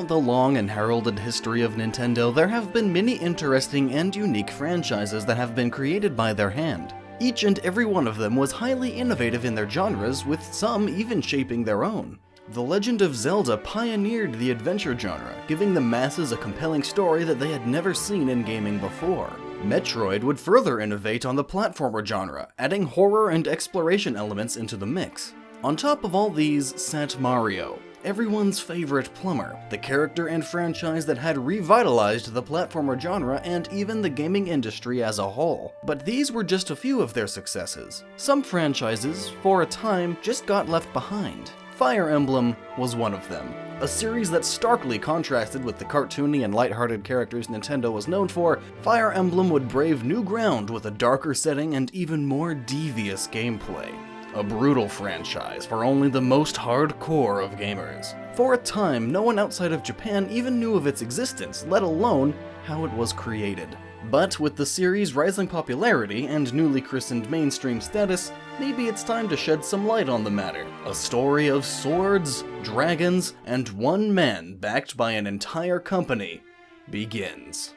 Throughout the long and heralded history of Nintendo, there have been many interesting and unique franchises that have been created by their hand. Each and every one of them was highly innovative in their genres, with some even shaping their own. The Legend of Zelda pioneered the adventure genre, giving the masses a compelling story that they had never seen in gaming before. Metroid would further innovate on the platformer genre, adding horror and exploration elements into the mix. On top of all these sat Mario, everyone's favorite plumber, the character and franchise that had revitalized the platformer genre and even the gaming industry as a whole. But these were just a few of their successes. Some franchises, for a time, just got left behind. Fire Emblem was one of them. A series that starkly contrasted with the cartoony and lighthearted characters Nintendo was known for, Fire Emblem would brave new ground with a darker setting and even more devious gameplay. A brutal franchise for only the most hardcore of gamers. For a time, no one outside of Japan even knew of its existence, let alone how it was created. But with the series' rising popularity and newly christened mainstream status, maybe it's time to shed some light on the matter. A story of swords, dragons, and one man backed by an entire company begins.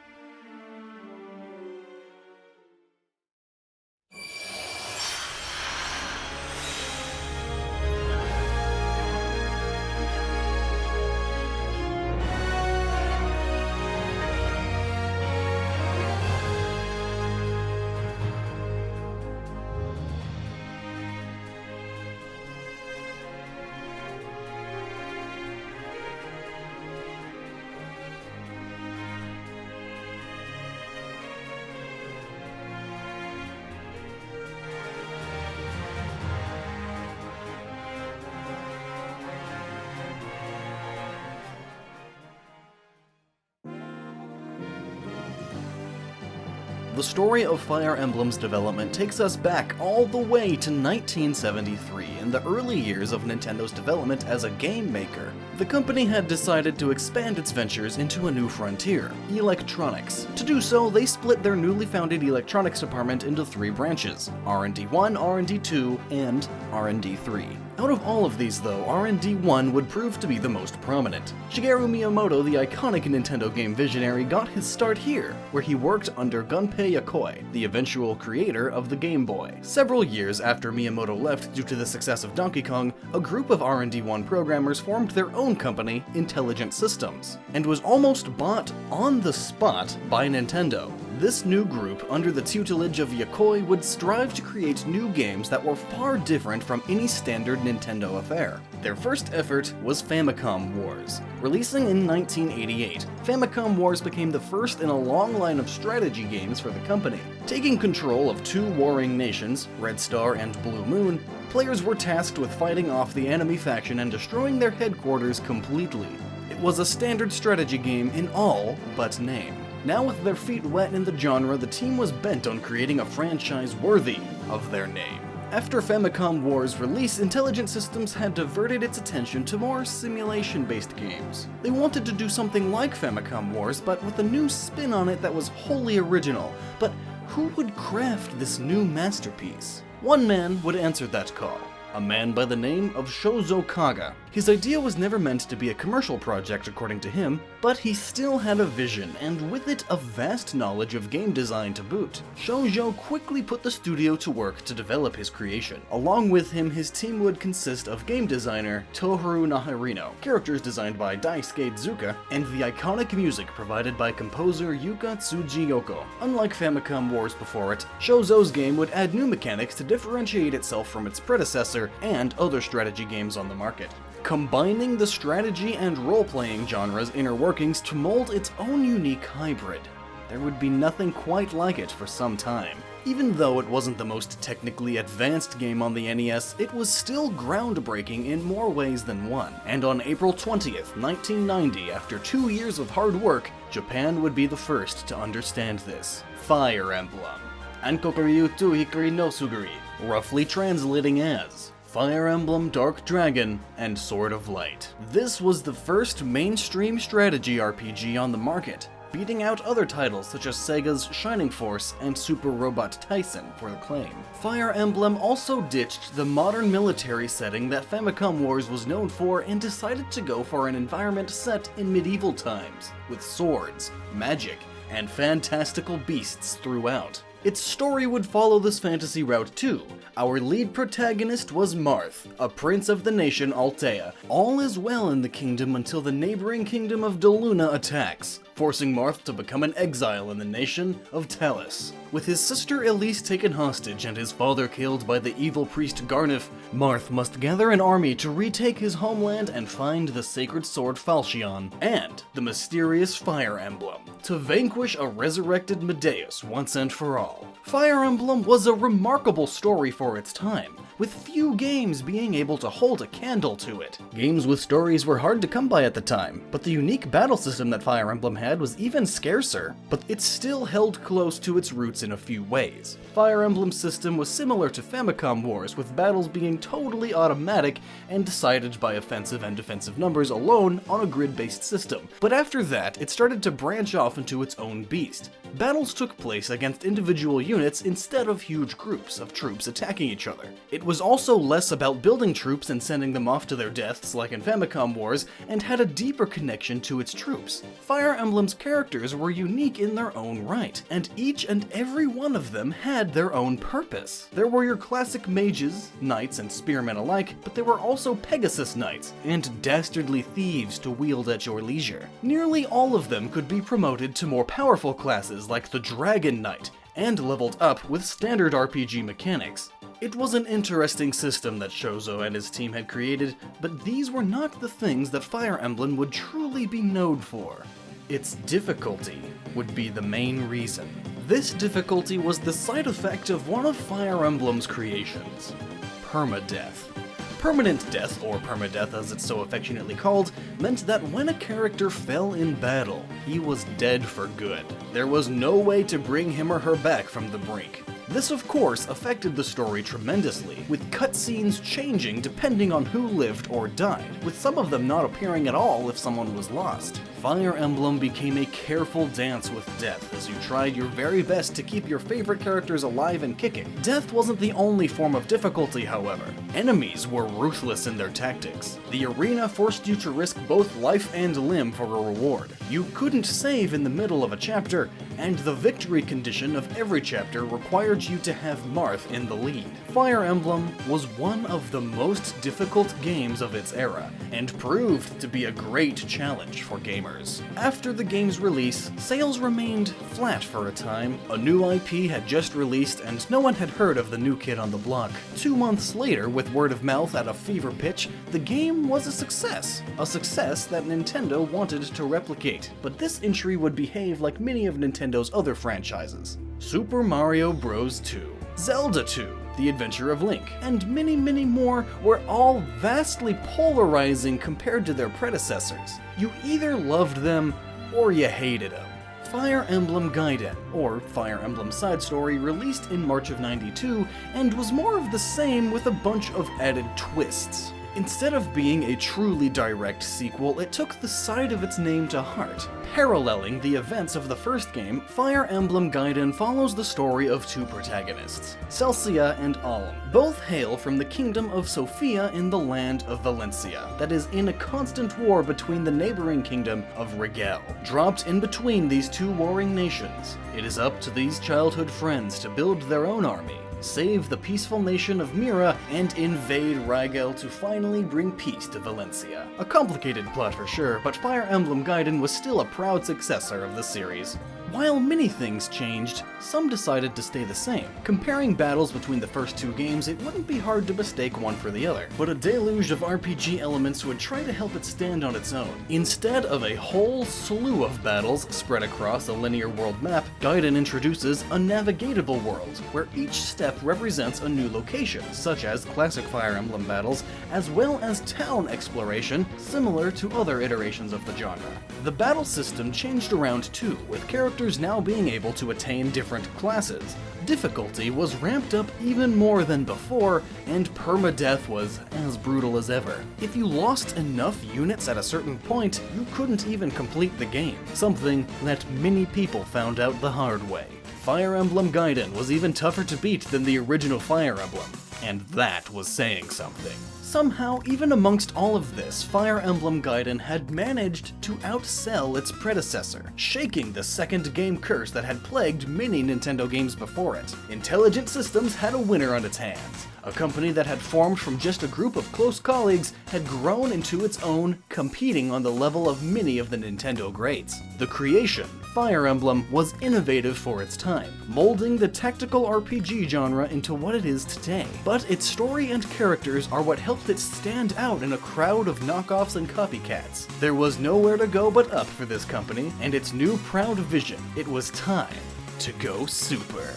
The story of Fire Emblem's development takes us back all the way to 1973, in the early years of Nintendo's development as a game maker. The company had decided to expand its ventures into a new frontier, electronics. To do so, they split their newly founded electronics department into three branches: R&D1, R&D2, and R&D3. Out of all of these though, R&D1 would prove to be the most prominent. Shigeru Miyamoto, the iconic Nintendo game visionary, got his start here, where he worked under Gunpei Yokoi, the eventual creator of the Game Boy. Several years after Miyamoto left due to the success of Donkey Kong, a group of R&D1 programmers formed their own company, Intelligent Systems, and was almost bought on the spot by Nintendo. This new group, under the tutelage of Yokoi, would strive to create new games that were far different from any standard Nintendo affair. Their first effort was Famicom Wars. Releasing in 1988, Famicom Wars became the first in a long line of strategy games for the company. Taking control of two warring nations, Red Star and Blue Moon, players were tasked with fighting off the enemy faction and destroying their headquarters completely. It was a standard strategy game in all but name. Now with their feet wet in the genre, the team was bent on creating a franchise worthy of their name. After Famicom Wars' release, Intelligent Systems had diverted its attention to more simulation-based games. They wanted to do something like Famicom Wars, but with a new spin on it that was wholly original. But who would craft this new masterpiece? One man would answer that call. A man by the name of Shozo Kaga. His idea was never meant to be a commercial project according to him, but he still had a vision, and with it a vast knowledge of game design to boot. Shozo quickly put the studio to work to develop his creation. Along with him, his team would consist of game designer Tohru Naharino, characters designed by Daisuke Zuka, and the iconic music provided by composer Yuka Tsujiyoko. Unlike Famicom Wars before it, Shozo's game would add new mechanics to differentiate itself from its predecessor and other strategy games on the market, combining the strategy and role-playing genres' inner workings to mold its own unique hybrid. There would be nothing quite like it for some time. Even though it wasn't the most technically advanced game on the NES, it was still groundbreaking in more ways than one. And on April 20th, 1990, after 2 years of hard work, Japan would be the first to understand this. Fire Emblem. Ankokuryu tu Hikari no Suguri, roughly translating as Fire Emblem Dark Dragon and Sword of Light. This was the first mainstream strategy RPG on the market. beating out other titles such as Sega's Shining Force and Super Robot Tyson for acclaim. Fire Emblem also ditched the modern military setting that Famicom Wars was known for and decided to go for an environment set in medieval times, with swords, magic, and fantastical beasts throughout. Its story would follow this fantasy route too. Our lead protagonist was Marth, a prince of the nation Altea. All is well in the kingdom until the neighboring kingdom of Deluna attacks, forcing Marth to become an exile in the nation of Talis. With his sister Elise taken hostage and his father killed by the evil priest Garnif, Marth must gather an army to retake his homeland and find the sacred sword Falchion, and the mysterious Fire Emblem, to vanquish a resurrected Medeus once and for all. Fire Emblem was a remarkable story for its time, with few games being able to hold a candle to it. Games with stories were hard to come by at the time, but the unique battle system that Fire Emblem had was even scarcer, but it still held close to its roots in a few ways. Fire Emblem's system was similar to Famicom Wars, with battles being totally automatic and decided by offensive and defensive numbers alone on a grid-based system. But after that, it started to branch off into its own beast. Battles took place against individual units instead of huge groups of troops attacking each other. It was also less about building troops and sending them off to their deaths like in Famicom Wars, and had a deeper connection to its troops. Fire Emblem's characters were unique in their own right, and each and every one of them had their own purpose. There were your classic mages, knights, and spearmen alike, but there were also Pegasus Knights and dastardly thieves to wield at your leisure. Nearly all of them could be promoted to more powerful classes like the Dragon Knight, and leveled up with standard RPG mechanics. It was an interesting system that Shozo and his team had created, but these were not the things that Fire Emblem would truly be known for. Its difficulty would be the main reason. This difficulty was the side effect of one of Fire Emblem's creations: permadeath. Permanent death, or permadeath as it's so affectionately called, meant that when a character fell in battle, he was dead for good. There was no way to bring him or her back from the brink. This, of course, affected the story tremendously, with cutscenes changing depending on who lived or died, with some of them not appearing at all if someone was lost. Fire Emblem became a careful dance with death as you tried your very best to keep your favorite characters alive and kicking. Death wasn't the only form of difficulty, however. Enemies were ruthless in their tactics. The arena forced you to risk both life and limb for a reward. You couldn't save in the middle of a chapter, and the victory condition of every chapter required you to have Marth in the lead. Fire Emblem was one of the most difficult games of its era, and proved to be a great challenge for gamers. After the game's release, sales remained flat for a time. A new IP had just released, and no one had heard of the new kid on the block. 2 months later, with word of mouth at a fever pitch, the game was a success. A success that Nintendo wanted to replicate. But this entry would behave like many of Nintendo's other franchises. Super Mario Bros. 2, Zelda 2, The Adventure of Link, and many, many more were all vastly polarizing compared to their predecessors. You either loved them or you hated them. Fire Emblem Gaiden, or Fire Emblem Side Story, released in March of '92, and was more of the same with a bunch of added twists. Instead of being a truly direct sequel, it took the side of its name to heart. Paralleling the events of the first game, Fire Emblem Gaiden follows the story of two protagonists, Celcia and Alm. Both hail from the kingdom of Sofia in the land of Valencia, that is in a constant war between the neighboring kingdom of Rigel. Dropped in between these two warring nations, it is up to these childhood friends to build their own army, save the peaceful nation of Mira, and invade Rigel to finally bring peace to Valencia. A complicated plot for sure, but Fire Emblem Gaiden was still a proud successor of the series. While many things changed, some decided to stay the same. Comparing battles between the first two games, it wouldn't be hard to mistake one for the other, but a deluge of RPG elements would try to help it stand on its own. Instead of a whole slew of battles spread across a linear world map, Gaiden introduces a navigatable world, where each step represents a new location, such as classic Fire Emblem battles, as well as town exploration, similar to other iterations of the genre. The battle system changed around too, with characters characters now being able to attain different classes. Difficulty was ramped up even more than before, and permadeath was as brutal as ever. If you lost enough units at a certain point, you couldn't even complete the game, something that many people found out the hard way. Fire Emblem Gaiden was even tougher to beat than the original Fire Emblem, and that was saying something. Somehow, even amongst all of this, Fire Emblem Gaiden had managed to outsell its predecessor, shaking the second game curse that had plagued many Nintendo games before it. Intelligent Systems had a winner on its hands. A company that had formed from just a group of close colleagues had grown into its own, competing on the level of many of the Nintendo greats. The creation, Fire Emblem, was innovative for its time, molding the tactical RPG genre into what it is today. But its story and characters are what helped it stand out in a crowd of knockoffs and copycats. There was nowhere to go but up for this company, and its new proud vision. It was time to go super.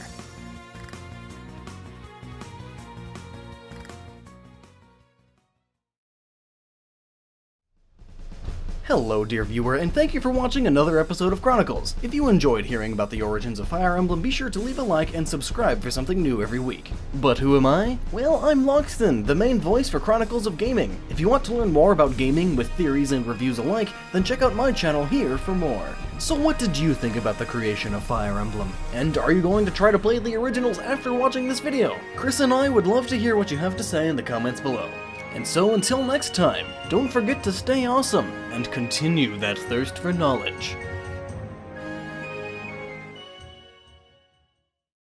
Hello dear viewer, and thank you for watching another episode of Chronicles. If you enjoyed hearing about the origins of Fire Emblem, be sure to leave a like and subscribe for something new every week. But who am I? Well, I'm Lockstin, the main voice for Chronicles of Gaming. If you want to learn more about gaming with theories and reviews alike, then check out my channel here for more. So what did you think about the creation of Fire Emblem? And are you going to try to play the originals after watching this video? Chris and I would love to hear what you have to say in the comments below. And so until next time, don't forget to stay awesome and continue that thirst for knowledge.